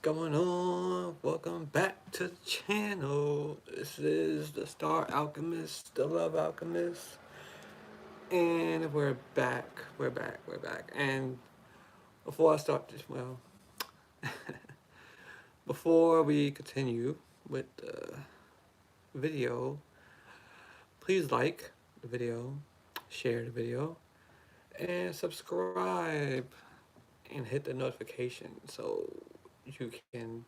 going on? Welcome back to the channel. This is the Star Alchemist, the Love Alchemist, and we're back. We're back. And before I start this, before we continue with the video, please like the video, share the video, and subscribe, and hit the notification so you can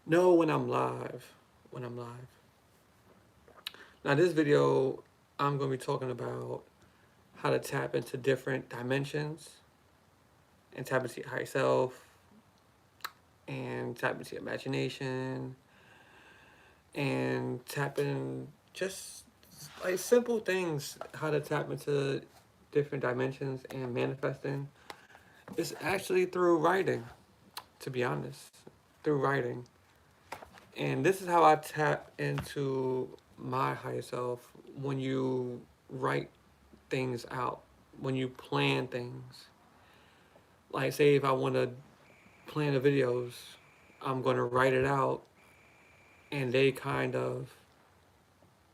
know when I'm live. When I'm live. Now, this video, I'm going to be talking about how to tap into different dimensions and tap into your higher self and tap into your imagination and tap in just like simple things, how to tap into different dimensions and manifesting. It's actually through writing, to be honest, through writing. And this is how I tap into my higher self when you write things out, when you plan things. Like, say, if I want to plan the videos, I'm going to write it out and they kind of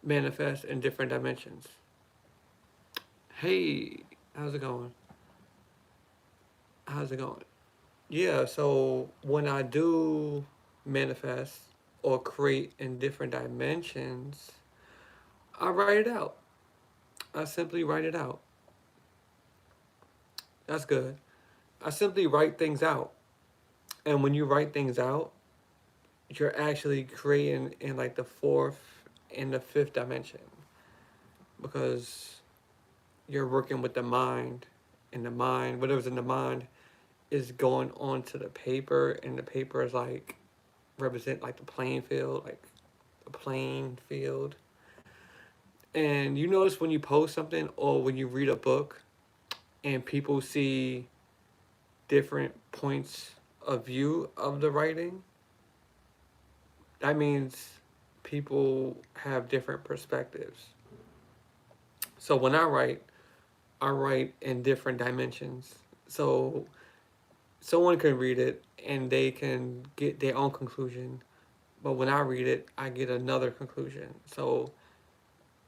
manifest in different dimensions. Hey, how's it going? How's it going? Yeah, so when I do manifest or create in different dimensions, I write it out. I simply write it out. That's good. I simply write things out. And when you write things out, you're actually creating in like the fourth and the fifth dimension because you're working with the mind, and the mind, whatever's in the mind, is going onto the paper, and the paper is like represent like the playing field, like the playing field. And you notice when you post something or when you read a book and people see different points of view of the writing, that means people have different perspectives. So when I write in different dimensions. So someone can read it and they can get their own conclusion. But when I read it, I get another conclusion. So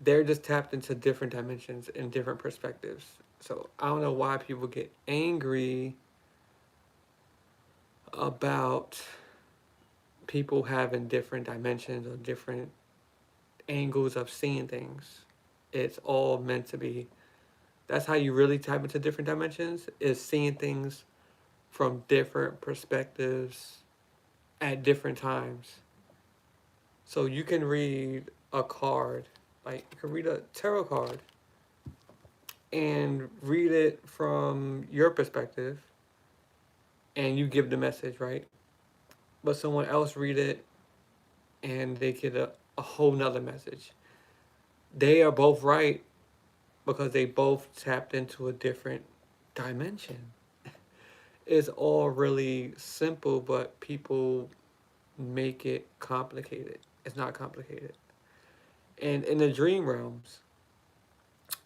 they're just tapped into different dimensions and different perspectives. So I don't know why people get angry about people having different dimensions or different angles of seeing things. It's all meant to be. That's how you really tap into different dimensions, is seeing things from different perspectives at different times. So you can read a card, like you can read a tarot card and read it from your perspective and you give the message, right? But someone else read it and they get a whole nother message. They are both right because they both tapped into a different dimension. It's all really simple, but people make it complicated. It's not complicated. And in the dream realms,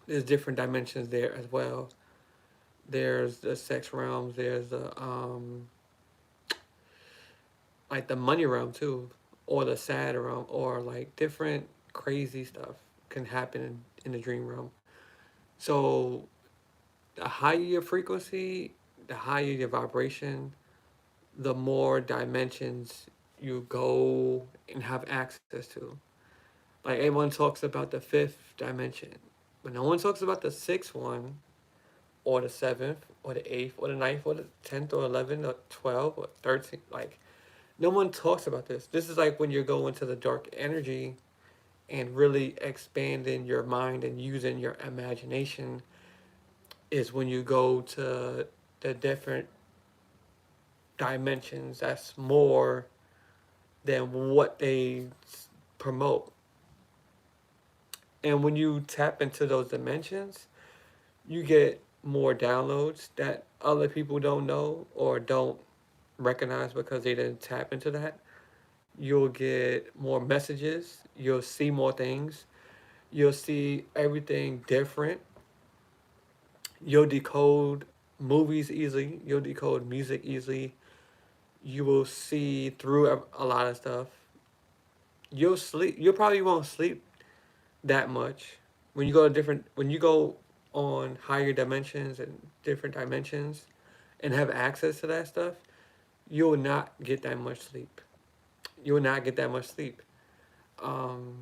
there's different dimensions there as well. There's the sex realms. There's the like the money realm too, or the sad realm, or like different crazy stuff can happen in the dream realm. So the higher your frequency, the higher your vibration, the more dimensions you go and have access to. Like everyone talks about the fifth dimension, but no one talks about the sixth one, or the seventh, or the eighth, or the ninth, or the 10th, or 11th, or 12th, or 13th. Like, no one talks about this. This is like when you're going to the dark energy and really expanding your mind and using your imagination, is when you go to the different dimensions that's more than what they promote. And when you tap into those dimensions, you get more downloads that other people don't know or don't recognize because they didn't tap into that. You'll get more messages, you'll see more things, you'll see everything different. You'll decode movies easily, you'll decode music easily, You will see through a lot of stuff. You'll sleep. You probably won't sleep that much when you go to different. When you go on higher dimensions and different dimensions, and have access to that stuff, you will not get that much sleep. You will not get that much sleep. Um,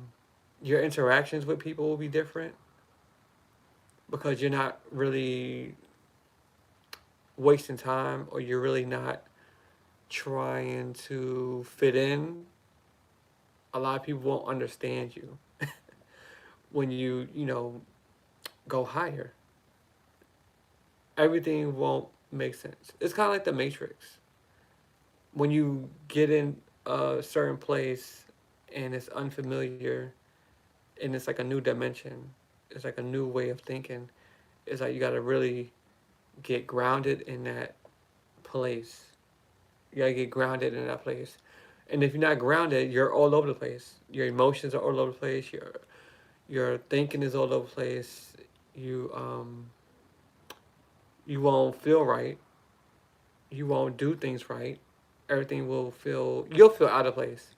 your interactions with people will be different because you're not really wasting time, or you're really not trying to fit in. A lot of people won't understand you when you go higher. Everything won't make sense. It's kind of like the Matrix. When you get in a certain place and it's unfamiliar and it's like a new dimension, it's like a new way of thinking. It's like you got to really get grounded in that place. You got to get grounded in that place. And if you're not grounded, you're all over the place. Your emotions are all over the place. Your thinking is all over the place. You won't feel right. You won't do things right. Everything will feel you'll feel out of place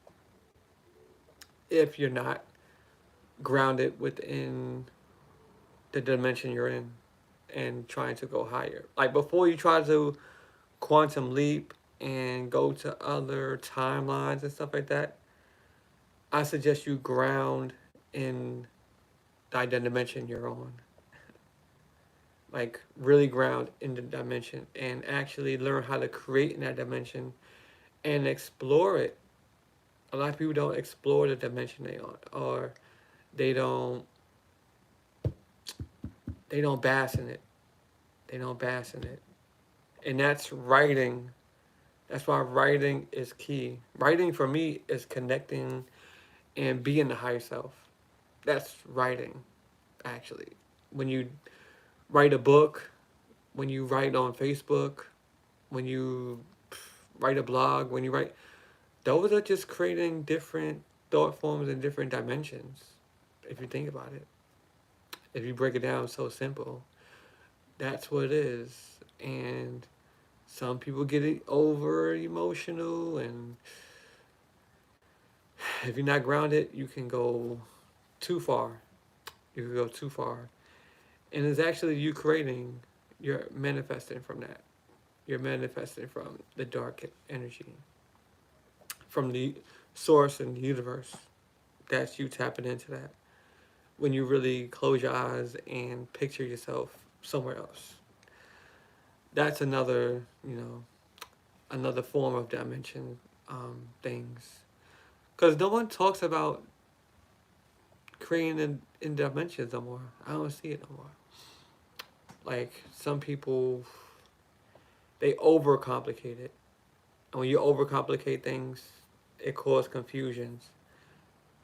if you're not grounded within the dimension you're in and trying to go higher. Like before you try to quantum leap and go to other timelines and stuff like that, I suggest you ground in the dimension you're on. Like really ground in the dimension and actually learn how to create in that dimension and explore it. A lot of people don't explore the dimension they on, or they don't they don't bask in it. They don't bask in it. And that's writing. That's why writing is key. Writing for me is connecting and being the higher self. That's writing, actually. When you write a book, when you write on Facebook, when you write a blog, when you write, those are just creating different thought forms and different dimensions, if you think about it. If you break it down so simple, that's what it is. And some people get it over emotional, and if you're not grounded, you can go too far. You can go too far. And it's actually you creating, you're manifesting from that. You're manifesting from the dark energy, from the source and the universe. That's you tapping into that. When you really close your eyes and picture yourself somewhere else. That's another form of dimension things. Because no one talks about creating in dimensions no more. I don't see it no more. Like some people, they overcomplicate it. And when you overcomplicate things, it causes confusions.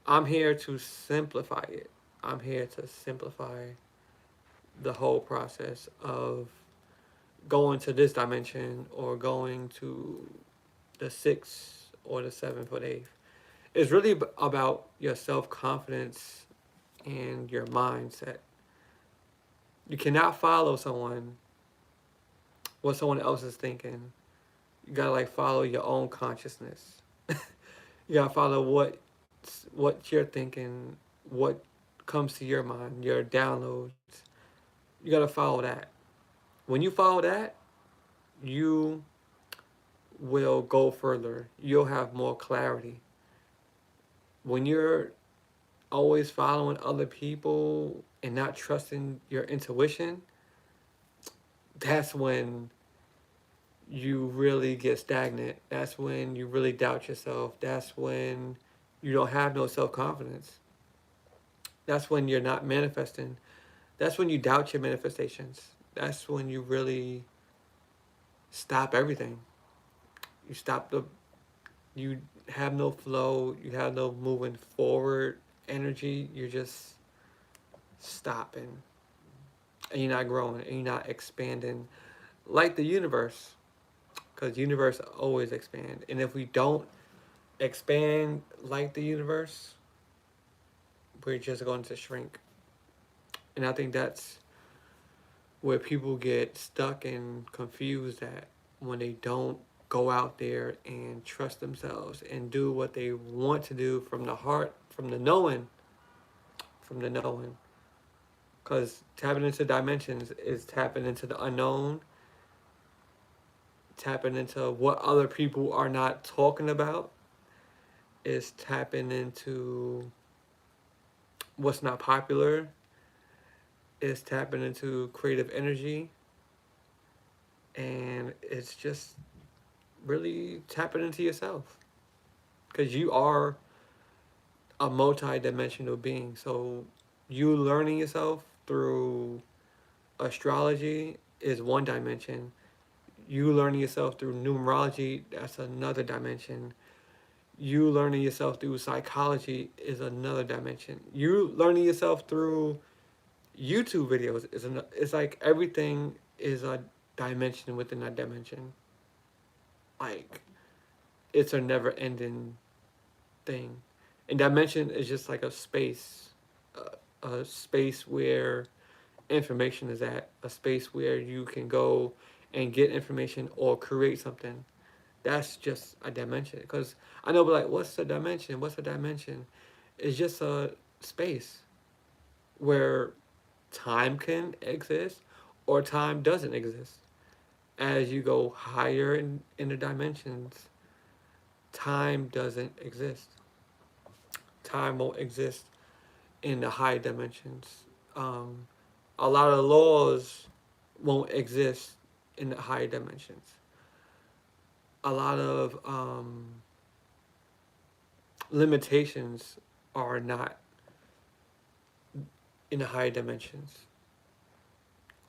I'm here to simplify it. I'm here to simplify the whole process of going to this dimension or going to the sixth or the seventh or the eighth. It's really about your self confidence and your mindset. You cannot follow someone what someone else is thinking. You gotta like follow your own consciousness. You gotta follow what you're thinking, what comes to your mind, your downloads. You gotta follow that. When you follow that, you will go further. You'll have more clarity. When you're always following other people and not trusting your intuition, that's when you really get stagnant. That's when you really doubt yourself. That's when you don't have no self confidence. That's when you're not manifesting. That's when you doubt your manifestations. That's when you really stop everything. You stop the you have no flow, you have no moving forward energy, you're just stopping. And you're not growing and you're not expanding like the universe. Because the universe always expands. And if we don't expand like the universe, we're just going to shrink. And I think that's where people get stuck and confused at when they don't go out there and trust themselves and do what they want to do from the heart, from the knowing. Because tapping into dimensions is tapping into the unknown, tapping into what other people are not talking about, is tapping into what's not popular, is tapping into creative energy, and it's just really tapping into yourself. Because you are a multi-dimensional being. So you learning yourself through astrology is one dimension. You learning yourself through numerology, that's another dimension. You learning yourself through psychology is another dimension. You learning yourself through YouTube videos is another. It's like everything is a dimension within that dimension. Like it's a never-ending thing. And dimension is just like a space where information is at, a space where you can go and get information or create something. That's just a dimension. Because I know, but like, what's a dimension? What's a dimension? It's just a space where time can exist or time doesn't exist. As you go higher in the dimensions, time doesn't exist. Time won't exist in the high dimensions. Um, a lot of laws won't exist in the higher dimensions. A lot of limitations are not in the higher dimensions.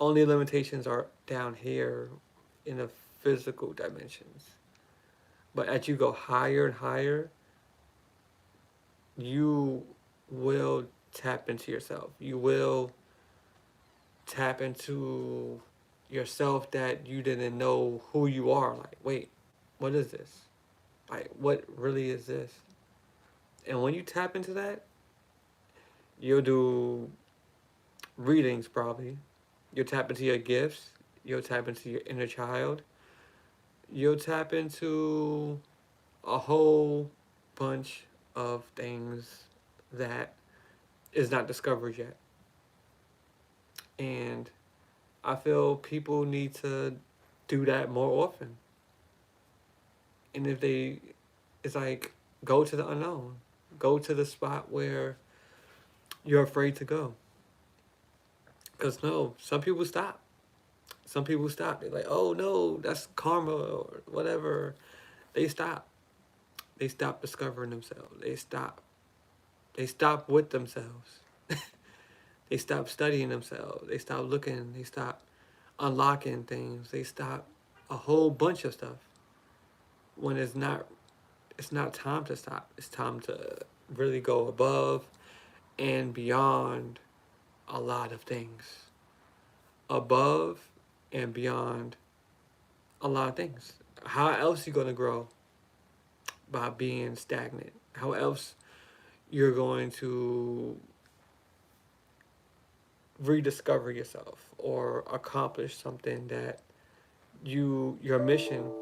Only limitations are down here in the physical dimensions. But as you go higher and higher, you will tap into yourself. You will tap into yourself that you didn't know who you are. Like, wait, what is this? Like, what really is this? And when you tap into that, you'll do readings probably. You'll tap into your gifts. You'll tap into your inner child. You'll tap into a whole bunch of things that is not discovered yet. And I feel people need to do that more often. And if they, it's like, go to the unknown. Go to the spot where you're afraid to go. Because no, some people stop. Some people stop. They're like, oh no, that's karma or whatever. They stop. They stop discovering themselves. They stop. They stop with themselves. They stop studying themselves. They stop looking. They stop unlocking things. They stop a whole bunch of stuff. When it's not time to stop. It's time to really go above and beyond a lot of things. Above and beyond a lot of things. How else you gonna grow? By being stagnant. How else you're going to rediscover yourself or accomplish something that your mission.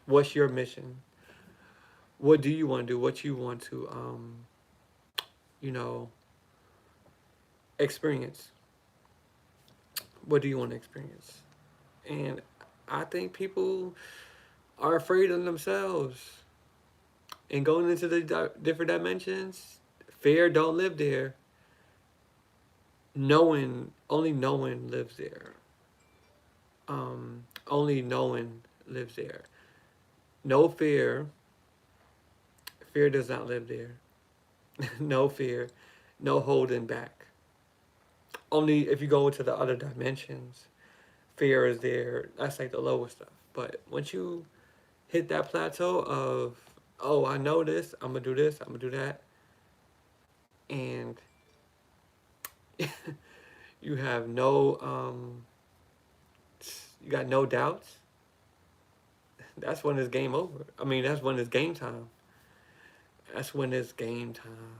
What's your mission? What do you want to do? What you want to you know, experience? What do you want to experience? And I think people are afraid of themselves and going into the different dimensions. Fear don't live there. Knowing, only knowing lives there. Only knowing lives there. No fear. Fear does not live there. No fear. No holding back. Only if you go into the other dimensions, fear is there. That's like the lowest stuff. But once you hit that plateau of, oh, I know this, I'm gonna do this, I'm gonna do that, and you have no, you got no doubts, that's when it's game over. I mean, that's when it's game time. That's when it's game time.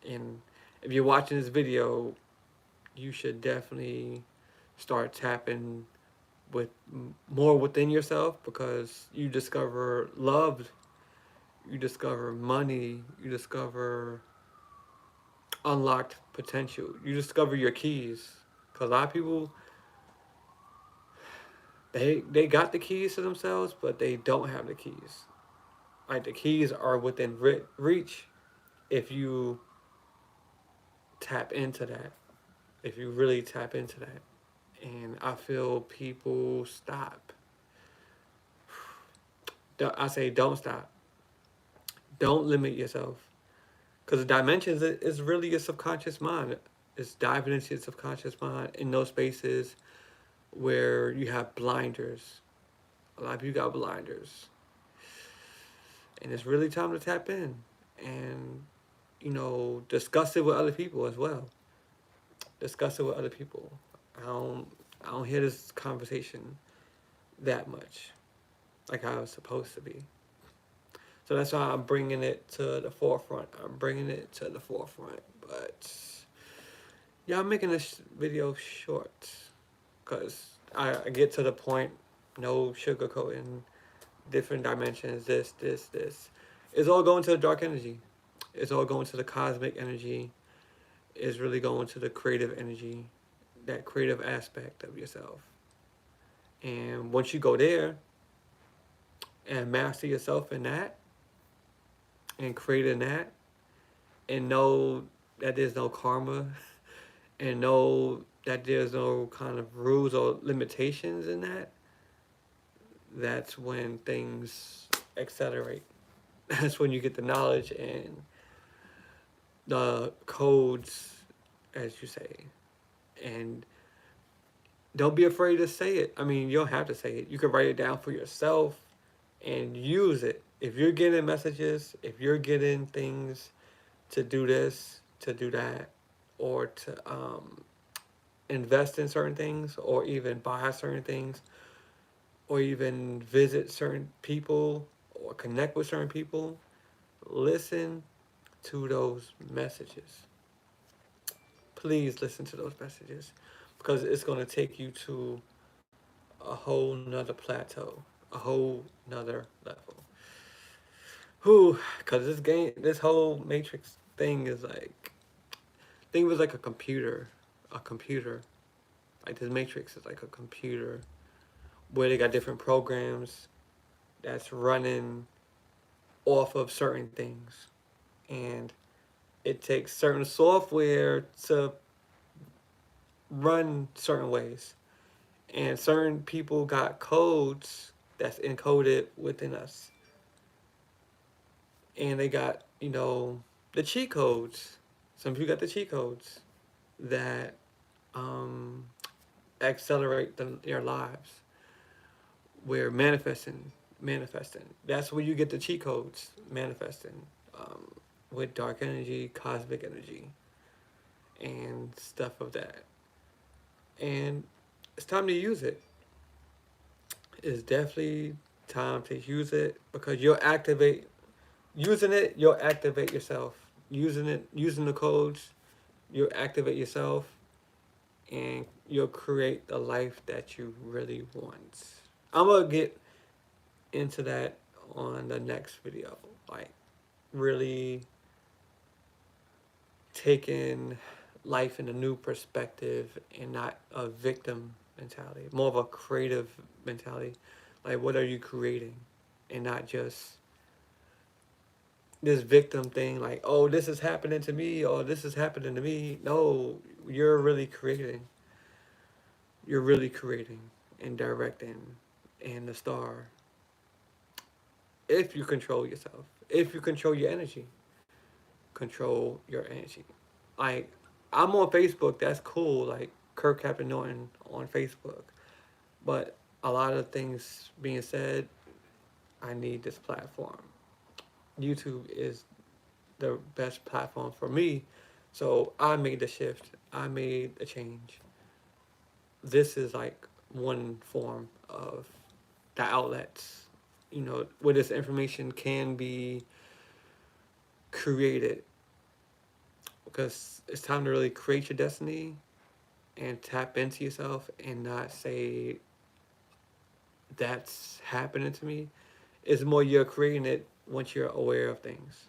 And if you're watching this video, you should definitely start tapping with more within yourself, because you discover love, you discover money, you discover unlocked potential, you discover your keys. Because a lot of people, they got the keys to themselves, but they don't have the keys. Like the keys are within reach if you tap into that. If you really tap into that. And I feel people stop. I say don't stop. Don't limit yourself. Because the dimensions is really your subconscious mind. It's diving into your subconscious mind in those spaces where you have blinders. A lot of you got blinders. And it's really time to tap in and, discuss it with other people as well. Discuss it with other people. I don't I don't hear this conversation that much like how it's supposed to be. So that's why I'm bringing it to the forefront. I'm bringing it to the forefront. But yeah, I'm making this video short because I get to the point. No sugarcoating, different dimensions. This. It's all going to the dark energy. It's all going to the cosmic energy. It's really going to the creative energy, that creative aspect of yourself. And once you go there and master yourself in that and create in that and know that there's no karma and know that there's no kind of rules or limitations in that, that's when things accelerate. That's when you get the knowledge and the codes, as you say. And don't be afraid to say it. I mean, you don't have to say it. You can write it down for yourself and use it. If you're getting messages, if you're getting things to do this, to do that, or to invest in certain things, or even buy certain things, or even visit certain people, or connect with certain people, listen to those messages. Please listen to those messages because it's going to take you to a whole nother plateau, a whole nother level. Who? Because this whole Matrix thing is like, think of it was like a computer. Like this Matrix is like a computer where they got different programs that's running off of certain things, and it takes certain software to run certain ways, and certain people got codes that's encoded within us, and they got the cheat codes. Some people got the cheat codes that um, accelerate their lives. We're manifesting. That's where you get the cheat codes, manifesting, um, with dark energy, cosmic energy, and stuff of that. And it's time to use it. It's definitely time to use it because you'll activate yourself. Using the codes, you'll activate yourself and you'll create the life that you really want. I'm gonna get into that on the next video. Like really taking life in a new perspective and not a victim mentality, more of a creative mentality. Like what are you creating, and not just this victim thing. Like, oh, this is happening to me, or this is happening to me. No, you're really creating. You're really creating and directing, and the star. If you control yourself, if you control your energy, control your energy. Like, I'm on Facebook. That's cool. Like Kirk Captain Norton on Facebook, but a lot of things being said, I need this platform. YouTube is the best platform for me. So I made the shift. I made a change. This is like one form of the outlets, where this information can be created, because it's time to really create your destiny and tap into yourself and not say, that's happening to me. It's more you're creating it once you're aware of things.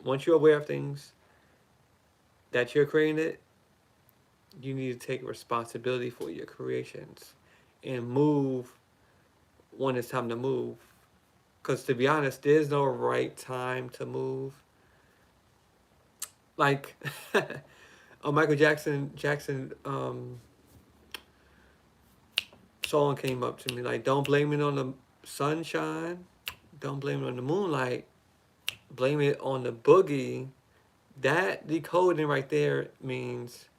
Once you're aware of things that you're creating it, you need to take responsibility for your creations and move when it's time to move. Because to be honest, there's no right time to move. Like, a Michael Jackson song came up to me like, "Don't blame it on the sunshine, don't blame it on the moonlight, blame it on the boogie." That decoding right there means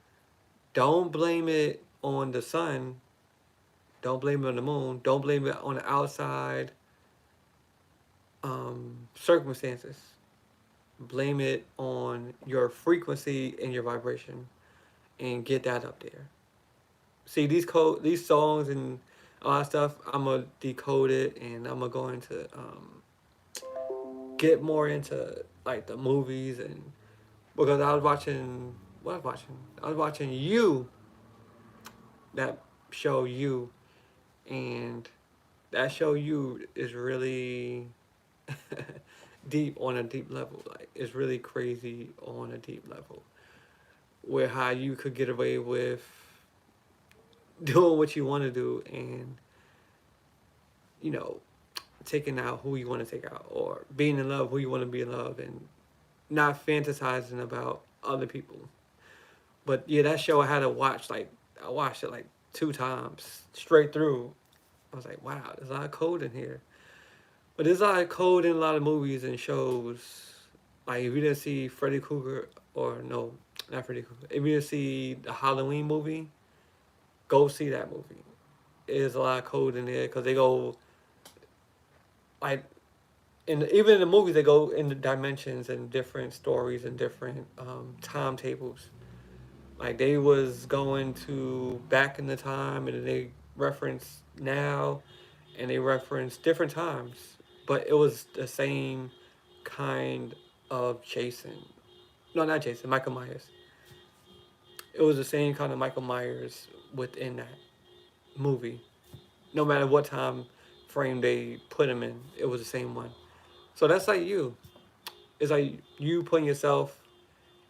don't blame it on the sun, don't blame it on the moon, don't blame it on the outside circumstances. Blame it on your frequency and your vibration, and get that up there. See these songs and all that stuff. I'm gonna decode it, and I'm gonna go into get more into like the movies, and because I was watching what I was watching. I was watching You, that show You, and that show You is really deep on a deep level. Like it's really crazy on a deep level, where how you could get away with doing what you want to do, and you know taking out who you want to take out, or being in love who you want to be in love, and not fantasizing about other people. But yeah, that show I had to watch like I watched it like 2 times straight through. I was like, wow, there's a lot of code in here. But there's a lot of code in a lot of movies and shows. Like if you didn't see Freddy Krueger, or no, not Freddy Krueger. If you didn't see the Halloween movie, go see that movie. There's a lot of code in there because they go like even in the movies they go into dimensions and different stories and different timetables. Like they was going to back in the time, and then they reference now, and they reference different times, but it was the same kind of Jason. No, not Jason. Michael Myers. It was the same kind of Michael Myers within that movie. No matter what time frame they put him in, it was the same one. So that's like you. It's like you putting yourself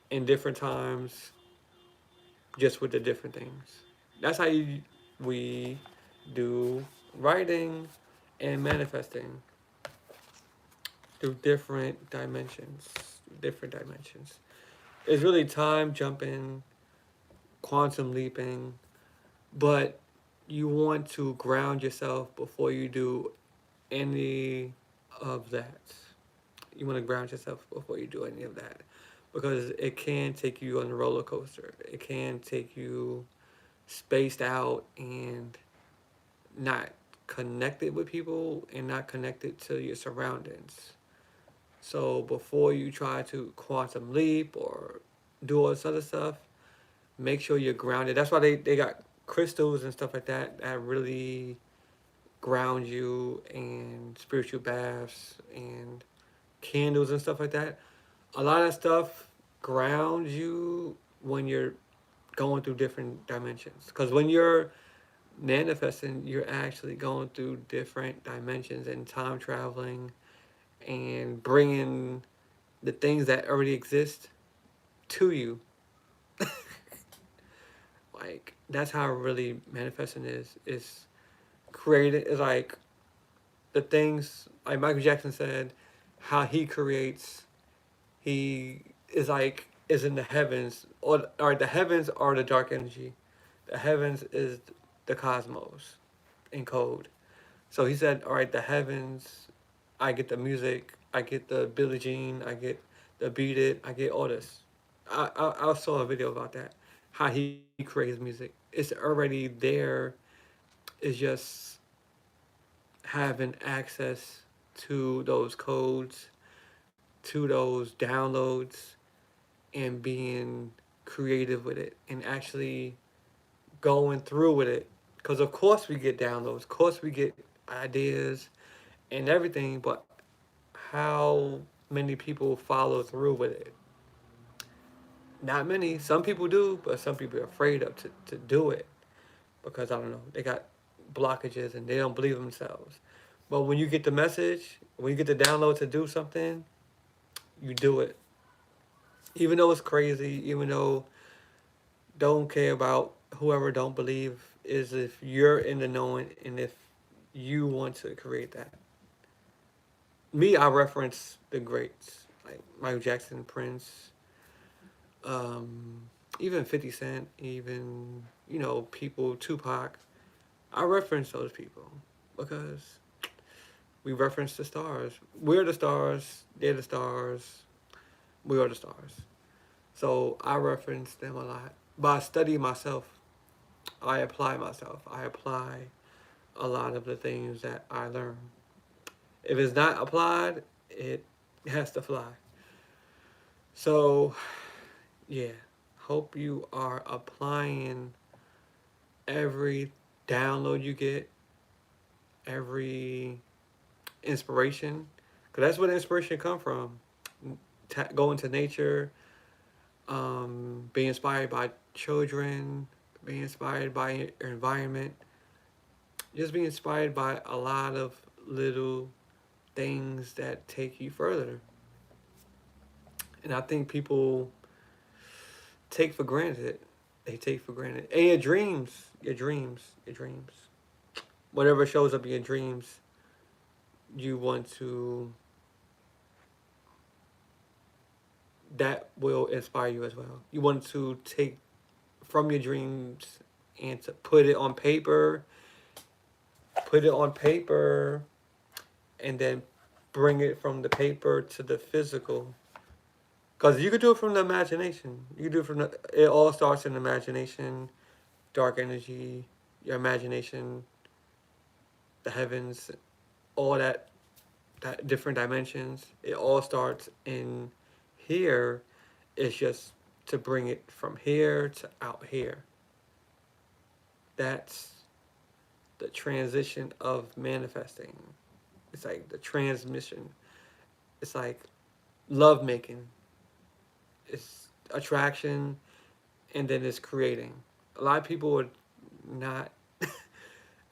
in different times, just with the different things. That's how we do writing and manifesting through different dimensions. Different dimensions. It's really time jumping, quantum leaping, but you want to ground yourself before you do any of that. You want to ground yourself before you do any of that, because it can take you on a roller coaster. It can take you spaced out and not connected with people and not connected to your surroundings. So before you try to quantum leap or do all this other stuff, make sure you're grounded. That's why they got crystals and stuff like that that really ground you, and spiritual baths and candles and stuff like that. A lot of stuff grounds you when you're going through different dimensions. Because when you're manifesting, you're actually going through different dimensions and time traveling and bringing the things that already exist to you. Like that's how really manifesting is. Is created is like the things like Michael Jackson said, how he creates. He is like is in the heavens, or the heavens are the dark energy. The heavens is the cosmos in code. So he said, all right, the heavens, I get the music, I get the Billie Jean, I get the Beat It, I get all this. I saw a video about that, how he creates music. It's already there. It's just having access to those codes, to those downloads, and being creative with it, and actually going through with it. Because of course we get downloads, of course we get ideas and everything, but how many people follow through with it? Not many. Some people do, but some people are afraid of to do it because I don't know. They got blockages and they don't believe themselves. But when you get the message, when you get the download to do something, you do it. Even though it's crazy, even though don't care about whoever don't believe, is if you're in the knowing and if you want to create that. Me, I reference the greats like Michael Jackson, Prince, um, even 50 Cent, even, people, Tupac. I reference those people because we reference the stars. We're the stars, they're the stars, we are the stars. So I reference them a lot. But I study myself. I apply myself. I apply a lot of the things that I learn. If it's not applied, it has to fly. So, yeah. Hope you are applying every download you get, every inspiration, because that's where the inspiration come from. Go into nature, be inspired by children, be inspired by your environment, just be inspired by a lot of little things that take you further. And I think people take for granted. They take for granted. And your dreams. Whatever shows up in your dreams, you want to, that will inspire you as well. You want to take from your dreams and to put it on paper, and then bring it from the paper to the physical. Because you could do it from the imagination. You could do it from it all starts in the imagination, dark energy, your imagination, the heavens, all that different dimensions. It all starts in here. It's just to bring it from here to out here. That's the transition of manifesting. It's like the transmission. It's like love making. It's attraction, and then it's creating. A lot of people are not.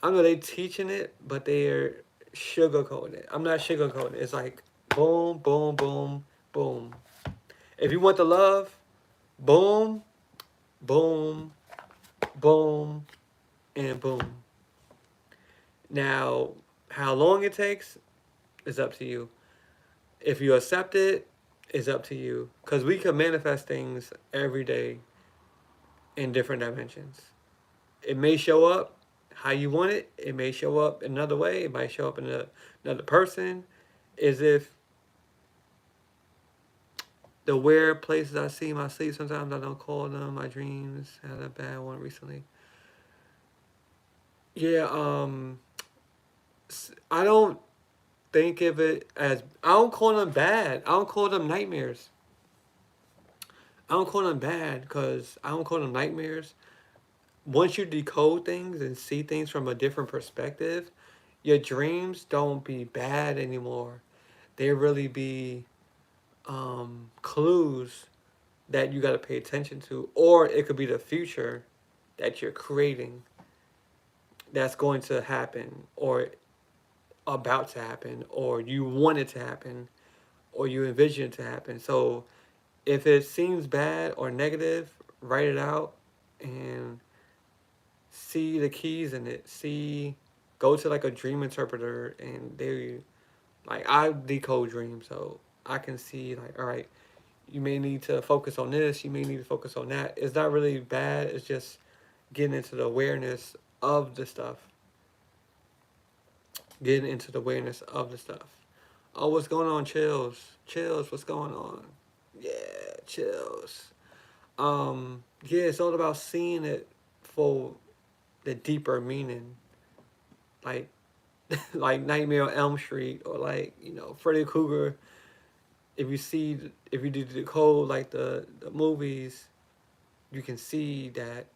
I know they teaching it, but they're sugarcoating it. I'm not sugarcoating it. It's like boom, boom, boom, boom. If you want the love, boom, boom, boom, and boom. Now, how long it takes is up to you. If you accept it, it's up to you. Because we can manifest things every day in different dimensions. It may show up how you want it. It may show up another way. It might show up in another person. As if the weird places I see in my sleep, sometimes I don't call them my dreams. I had a bad one recently. Yeah, I don't think of it as, I don't call them bad. I don't call them nightmares. I don't call them bad because I don't call them nightmares. Once you decode things and see things from a different perspective, your dreams don't be bad anymore. They really be clues that you got to pay attention to, or it could be the future that you're creating that's going to happen, or about to happen, or you want it to happen, or you envision it to happen. So if it seems bad or negative, write it out and see the keys in it. Go to like a dream interpreter, and they, like, I decode dreams, so I can see, like, all right, you may need to focus on this, you may need to focus on that. It's not really bad, it's just getting into the awareness of the stuff. Getting into the awareness of the stuff. Oh, what's going on, Chills? Chills, what's going on? Yeah, Chills. Yeah, it's all about seeing it for the deeper meaning. Like, like Nightmare on Elm Street, or like, Freddy Krueger. If you do the code like the movies, you can see that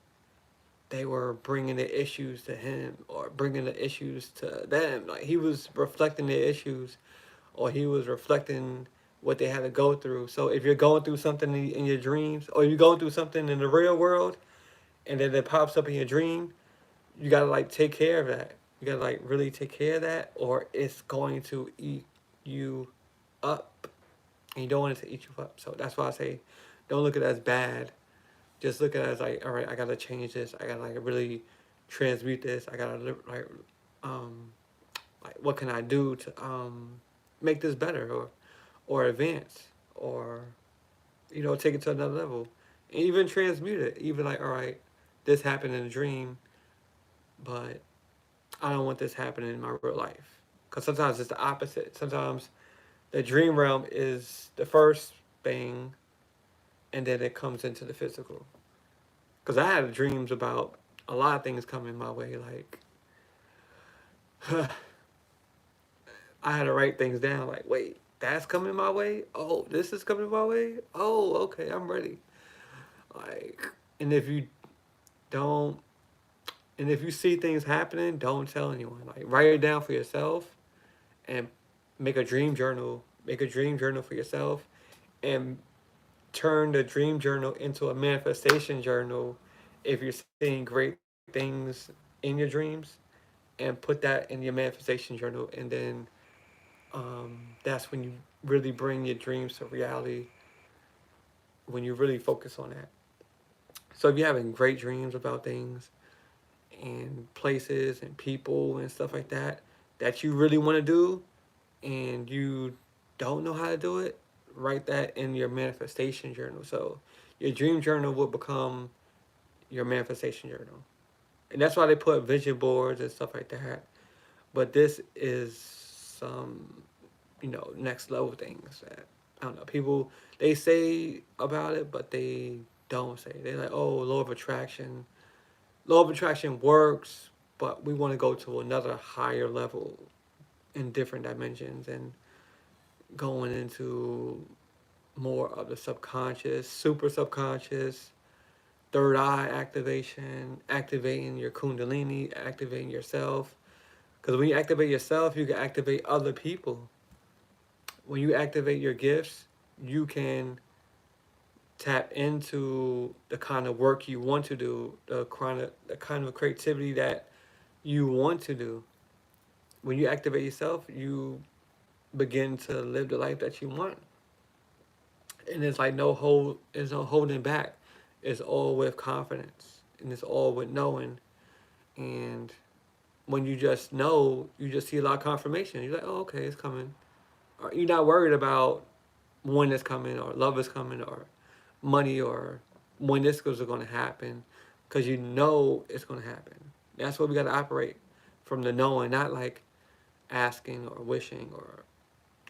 they were bringing the issues to him, or bringing the issues to them. Like, he was reflecting their issues, or he was reflecting what they had to go through. So if you're going through something in your dreams, or you're going through something in the real world, and then it pops up in your dream, you gotta like take care of that. You gotta like really take care of that, or it's going to eat you up, and you don't want it to eat you up. So that's why I say, don't look at it as bad. Just look at it as like, all right, I gotta change this. I gotta like really transmute this. I gotta um, like what can I do to make this better, or advance, or take it to another level, and even transmute it. Even like, all right, this happened in a dream, but I don't want this happening in my real life. Because sometimes it's the opposite. Sometimes the dream realm is the first thing, and then it comes into the physical. Because I had dreams about a lot of things coming my way. Like, I had to write things down. Like, wait, that's coming my way? Oh, this is coming my way? Oh, okay, I'm ready. Like, and if you don't, and if you see things happening, don't tell anyone. Like, write it down for yourself and make a dream journal. Make a dream journal for yourself and turn the dream journal into a manifestation journal if you're seeing great things in your dreams, and put that in your manifestation journal. And then that's when you really bring your dreams to reality, when you really focus on that. So if you're having great dreams about things and places and people and stuff like that you really want to do, and you don't know how to do it, write that in your manifestation journal. So your dream journal will become your manifestation journal. And that's why they put vision boards and stuff like that. But this is some, next level things that, I don't know, people, they say about it, but they don't say. They're like, oh, law of attraction. Law of attraction works, but we want to go to another higher level in different dimensions, and going into more of the subconscious, super subconscious, third eye activation, activating your kundalini, activating yourself. Because when you activate yourself, you can activate other people. When you activate your gifts, you can tap into the kind of work you want to do, the kind of creativity that you want to do. When you activate yourself, you begin to live the life that you want. And it's like there's no holding back. It's all with confidence, and it's all with knowing. And when you just know, you just see a lot of confirmation. You're like, oh, okay, it's coming. Or you're not worried about when it's coming, or love is coming, or money, or when this is going to happen, because you know it's going to happen. That's what we got to operate from, the knowing, not like asking or wishing, or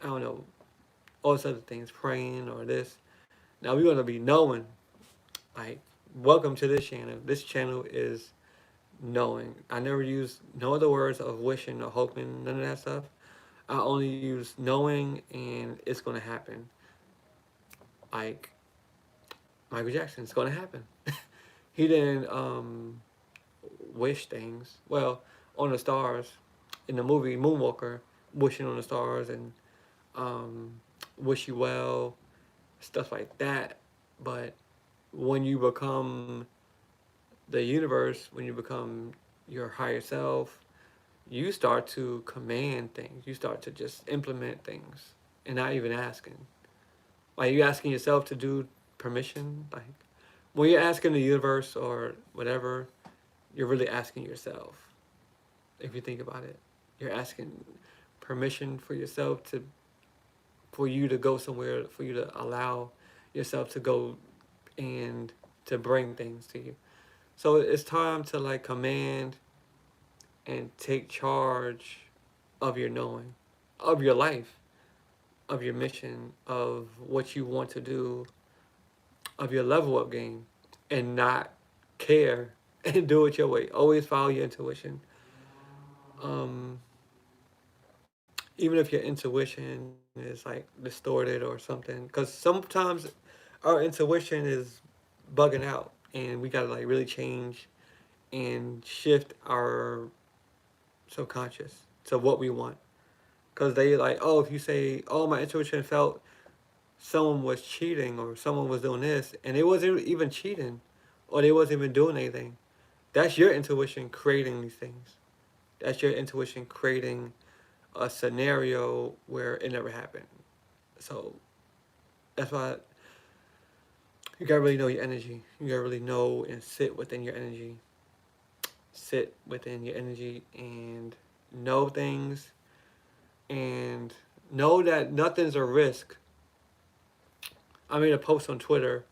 I don't know, all those other things, praying or this. Now we're going to be knowing, like, welcome to this channel. This channel is knowing. I never use no other words of wishing or hoping, none of that stuff. I only use knowing, and it's going to happen. Like Michael Jackson, it's going to happen. He didn't wish things. Well, on the stars, in the movie Moonwalker, wishing on the stars, and um, wish you well, stuff like that. But when you become the universe, when you become your higher self, you start to command things. You start to just implement things and not even asking. Like, you asking yourself to do permission. Like, when you're asking the universe or whatever, you're really asking yourself. If you think about it, you're asking permission for yourself for you to go somewhere, for you to allow yourself to go and to bring things to you. So it's time to like command and take charge of your knowing, of your life, of your mission, of what you want to do, of your level up game, and not care and do it your way. Always follow your intuition. Um, Even if your intuition is like distorted or something, because sometimes our intuition is bugging out, and we gotta like really change and shift our subconscious to what we want. Because they like, oh, if you say, oh, my intuition felt someone was cheating or someone was doing this, and it wasn't even cheating, or they wasn't even doing anything, That's your intuition creating these things. That's your intuition creating a scenario where it never happened. So that's why you gotta really know your energy. You gotta really know and sit within your energy. Sit within your energy and know things and know that nothing's a risk. I made a post on Twitter.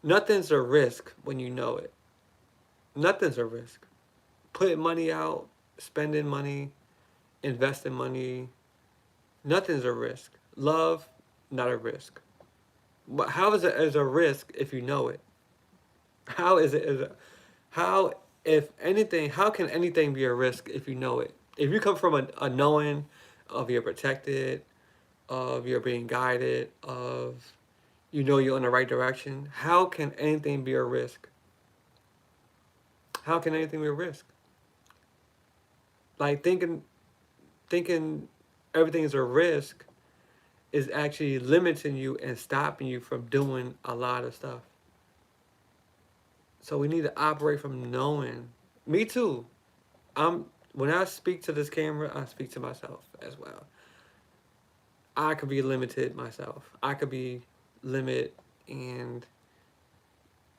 Nothing's a risk when you know it. Nothing's a risk. Putting money out, spending money, investing money, nothing's a risk. Love, not a risk. But how is it as a risk if you know it? How is it as a how if anything how can anything be a risk if you know it? If you come from a knowing of you're protected, of you're being guided, of you know you're in the right direction, how can anything be a risk? How can anything be a risk? Like thinking everything is a risk is actually limiting you and stopping you from doing a lot of stuff. So we need to operate from knowing. Me too. I'm when I speak to this camera, I speak to myself as well. I could be limited myself. I could be limit and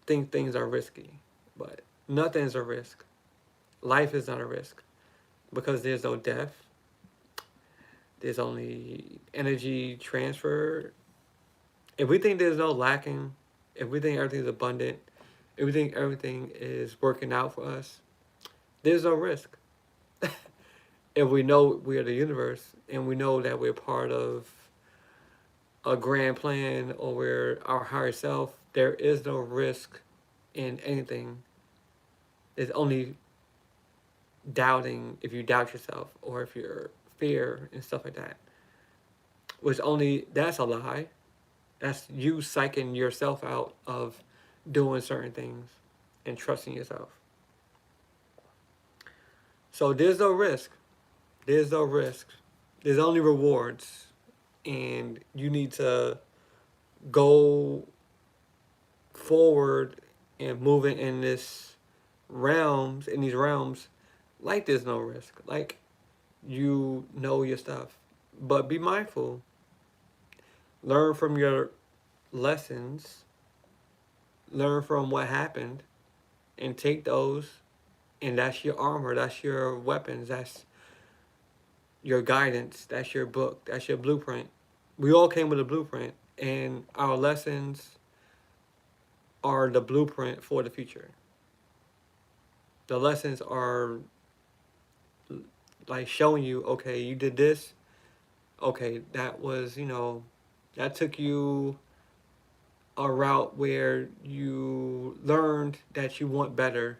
think things are risky, but nothing's a risk. Life is not a risk because there's no death. There's only energy transfer. If we think there's no lacking, if we think everything's abundant, if we think everything is working out for us, there's no risk. If we know we are the universe and we know that we're part of a grand plan or we're our higher self, there is no risk in anything. There's only doubting if you doubt yourself or if you're fear and stuff like that. Which only that's a lie. That's you psyching yourself out of doing certain things and trusting yourself. So there's no risk. There's no risk. There's only rewards. And you need to go forward and moving in these realms, like there's no risk. Like you know your stuff. But be mindful. Learn from your lessons. Learn from what happened and take those and that's your armor, that's your weapons, that's your guidance, that's your book, that's your blueprint. We all came with a blueprint and our lessons are the blueprint for the future. The lessons are like showing you, okay, you did this, okay, that was, that took you a route where you learned that you want better,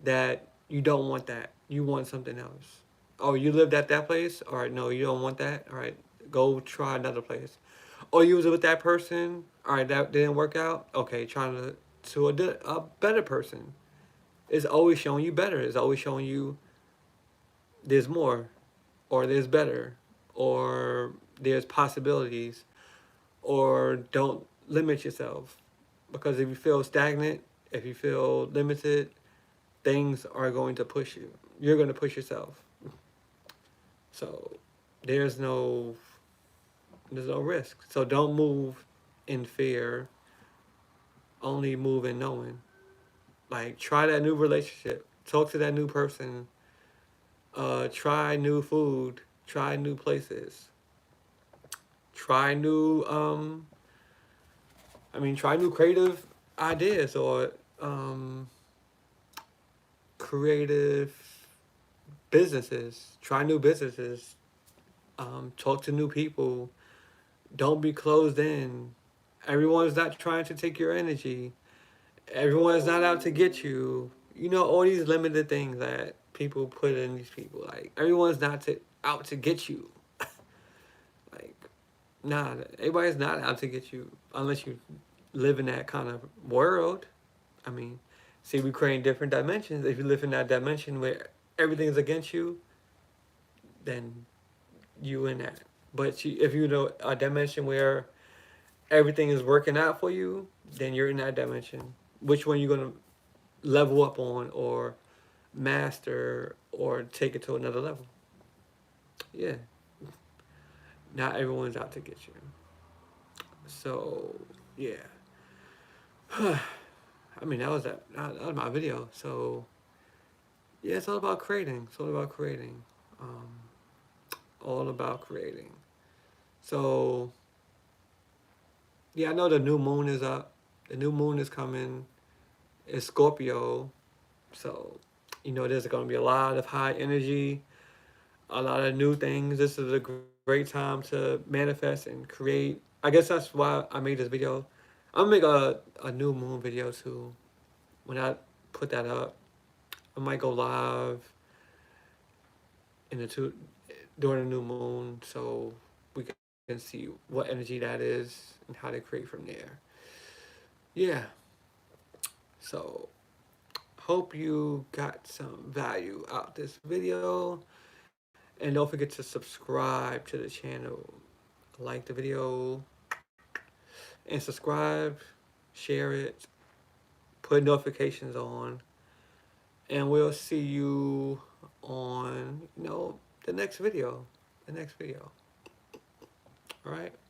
that you don't want that. You want something else. Oh, you lived at that place? All right, no, you don't want that? All right, go try another place. Oh, you was with that person? All right, that didn't work out? Okay, trying to a better person. It's always showing you better. It's always showing you there's more, or there's better, or there's possibilities, or don't limit yourself. Because if you feel stagnant, if you feel limited, things are going to push you. You're going to push yourself. So there's no risk. So don't move in fear. Only move in knowing. Like try that new relationship. Talk to that new person. Try new food. Try new places. Try new try new creative ideas or creative businesses. Try new businesses. Talk to new people. Don't be closed in. Everyone's not trying to take your energy. Everyone's not out to get you. You know, all these limited things that people put in these people. Like, everyone's not out to get you. Like, nah, everybody's not out to get you unless you live in that kind of world. I mean, see, we create different dimensions. If you live in that dimension where everything's against you, then you in that. But if you know a dimension where everything is working out for you, then you're in that dimension. Which one you gonna level up on or master or take it to another level. Yeah, not everyone's out to get you. So yeah, I mean that was my video. So yeah, it's all about creating. It's all about creating. Um, all about creating. So yeah, I know the new moon is up. The new moon is coming. It's Scorpio. So there's going to be a lot of high energy, a lot of new things. This is a great time to manifest and create. I guess that's why I made this video. I'm gonna make a new moon video too. When I put that up, I might go live in the two during the new moon, so we can see what energy that is and how to create from there. Yeah. So hope you got some value out this video, and don't forget to subscribe to the channel, like the video, and subscribe, share it, put notifications on, and we'll see you on the next video. The next video. All right.